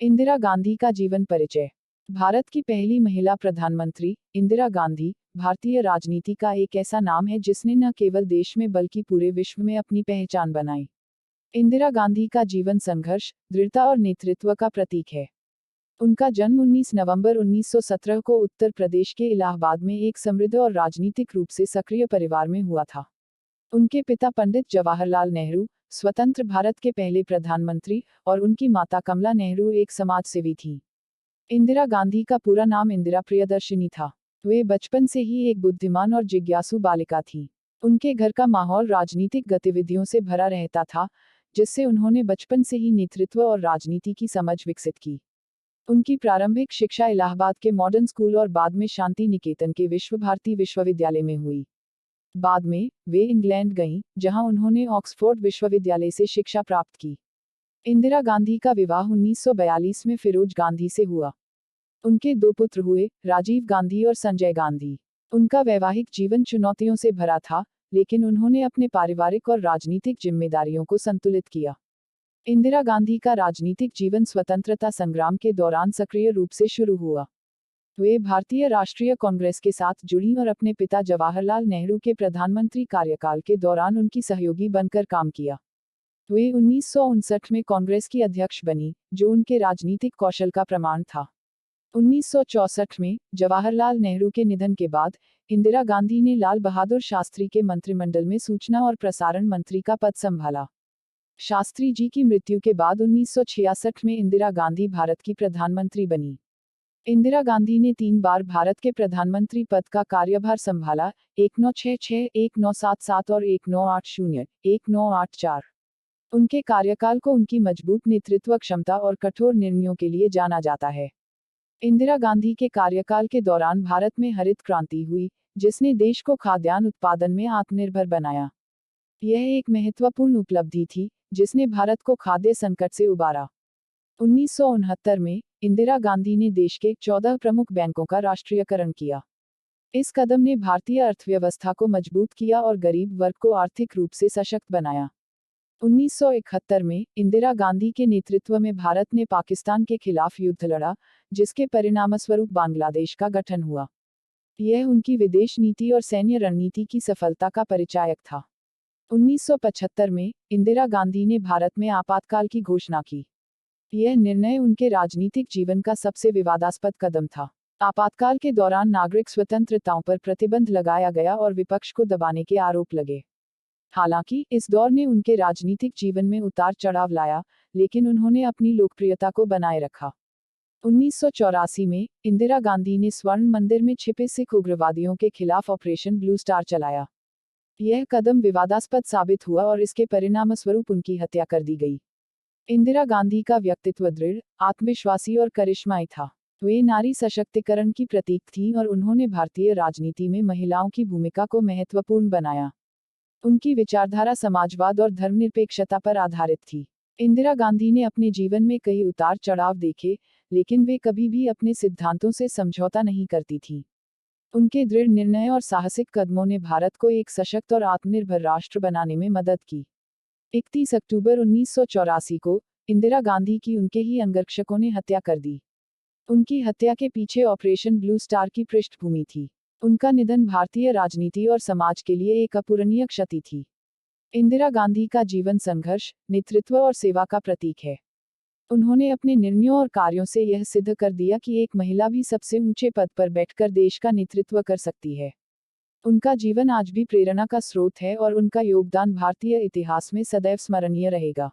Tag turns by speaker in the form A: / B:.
A: इंदिरा गांधी का जीवन परिचय। भारत की पहली महिला प्रधानमंत्री इंदिरा गांधी भारतीय राजनीति का एक ऐसा नाम है जिसने न केवल देश में बल्कि पूरे विश्व में अपनी पहचान बनाई। इंदिरा गांधी का जीवन संघर्ष, दृढ़ता और नेतृत्व का प्रतीक है। उनका जन्म 19 नवंबर 1917 को उत्तर प्रदेश के इलाहाबाद में एक समृद्ध और राजनीतिक रूप से सक्रिय परिवार में हुआ था। उनके पिता पंडित जवाहरलाल नेहरू स्वतंत्र भारत के पहले प्रधानमंत्री और उनकी माता कमला नेहरू एक समाजसेवी थी। इंदिरा गांधी का पूरा नाम इंदिरा प्रियदर्शिनी था। वे बचपन से ही एक बुद्धिमान और जिज्ञासु बालिका थी। उनके घर का माहौल राजनीतिक गतिविधियों से भरा रहता था, जिससे उन्होंने बचपन से ही नेतृत्व और राजनीति की समझ विकसित की। उनकी प्रारंभिक शिक्षा इलाहाबाद के मॉडर्न स्कूल और बाद में शांति निकेतन के विश्व भारती विश्वविद्यालय में हुई। बाद में वे इंग्लैंड गईं, जहां उन्होंने ऑक्सफोर्ड विश्वविद्यालय से शिक्षा प्राप्त की। इंदिरा गांधी का विवाह 1942 में फिरोज गांधी से हुआ। उनके दो पुत्र हुए, राजीव गांधी और संजय गांधी। उनका वैवाहिक जीवन चुनौतियों से भरा था, लेकिन उन्होंने अपने पारिवारिक और राजनीतिक जिम्मेदारियों को संतुलित किया। इंदिरा गांधी का राजनीतिक जीवन स्वतंत्रता संग्राम के दौरान सक्रिय रूप से शुरू हुआ। वे भारतीय राष्ट्रीय कांग्रेस के साथ जुड़ी और अपने पिता जवाहरलाल नेहरू के प्रधानमंत्री कार्यकाल के दौरान उनकी सहयोगी बनकर काम किया। वे 1959 में कांग्रेस की अध्यक्ष बनी, जो उनके राजनीतिक कौशल का प्रमाण था। 1964 में जवाहरलाल नेहरू के निधन के बाद इंदिरा गांधी ने लाल बहादुर शास्त्री के मंत्रिमंडल में सूचना और प्रसारण मंत्री का पद संभाला। शास्त्री जी की मृत्यु के बाद 1966 में इंदिरा गांधी भारत की प्रधानमंत्री बनी। इंदिरा गांधी ने 3 बार भारत के प्रधानमंत्री पद का कार्यभार संभाला, 1966, 1977 और 1980, 1984। उनके कार्यकाल को उनकी मजबूत नेतृत्व क्षमता और कठोर निर्णयों के लिए जाना जाता है। इंदिरा गांधी के कार्यकाल के दौरान भारत में हरित क्रांति हुई, जिसने देश को खाद्यान्न उत्पादन में आत्मनिर्भर बनाया। यह एक महत्वपूर्ण उपलब्धि थी, जिसने भारत को खाद्य संकट से उबारा। 1969 में इंदिरा गांधी ने देश के 14 प्रमुख बैंकों का राष्ट्रीयकरण किया। इस कदम ने भारतीय अर्थव्यवस्था को मजबूत किया और गरीब वर्ग को आर्थिक रूप से सशक्त बनाया। 1971 में इंदिरा गांधी के नेतृत्व में भारत ने पाकिस्तान के खिलाफ युद्ध लड़ा, जिसके परिणामस्वरूप बांग्लादेश का गठन हुआ। यह उनकी विदेश नीति और सैन्य रणनीति की सफलता का परिचायक था। 1975 में इंदिरा गांधी ने भारत में आपातकाल की घोषणा की। यह निर्णय उनके राजनीतिक जीवन का सबसे विवादास्पद कदम था। आपातकाल के दौरान नागरिक स्वतंत्रताओं पर प्रतिबंध लगाया गया और विपक्ष को दबाने के आरोप लगे। हालांकि इस दौर ने उनके राजनीतिक जीवन में उतार चढ़ाव लाया, लेकिन उन्होंने अपनी लोकप्रियता को बनाए रखा। 1984 में इंदिरा गांधी ने स्वर्ण मंदिर में छिपे सिख उग्रवादियों के खिलाफ ऑपरेशन ब्लू स्टार चलाया। यह कदम विवादास्पद साबित हुआ और इसके परिणामस्वरूप उनकी हत्या कर दी गई। इंदिरा गांधी का व्यक्तित्व दृढ़, आत्मविश्वासी और करिश्माई था। वे नारी सशक्तिकरण की प्रतीक थीं और उन्होंने भारतीय राजनीति में महिलाओं की भूमिका को महत्वपूर्ण बनाया। उनकी विचारधारा समाजवाद और धर्मनिरपेक्षता पर आधारित थी। इंदिरा गांधी ने अपने जीवन में कई उतार चढ़ाव देखे, लेकिन वे कभी भी अपने सिद्धांतों से समझौता नहीं करती थीं। उनके दृढ़ निर्णय और साहसिक कदमों ने भारत को एक सशक्त और आत्मनिर्भर राष्ट्र बनाने में मदद की। 31 अक्टूबर 1984 को इंदिरा गांधी की उनके ही अंगरक्षकों ने हत्या कर दी। उनकी हत्या के पीछे ऑपरेशन ब्लू स्टार की पृष्ठभूमि थी। उनका निधन भारतीय राजनीति और समाज के लिए एक अपूरणीय क्षति थी। इंदिरा गांधी का जीवन संघर्ष, नेतृत्व और सेवा का प्रतीक है। उन्होंने अपने निर्णयों और कार्यों से यह सिद्ध कर दिया कि एक महिला भी सबसे ऊंचे पद पर बैठकर देश का नेतृत्व कर सकती है। उनका जीवन आज भी प्रेरणा का स्रोत है और उनका योगदान भारतीय इतिहास में सदैव स्मरणीय रहेगा।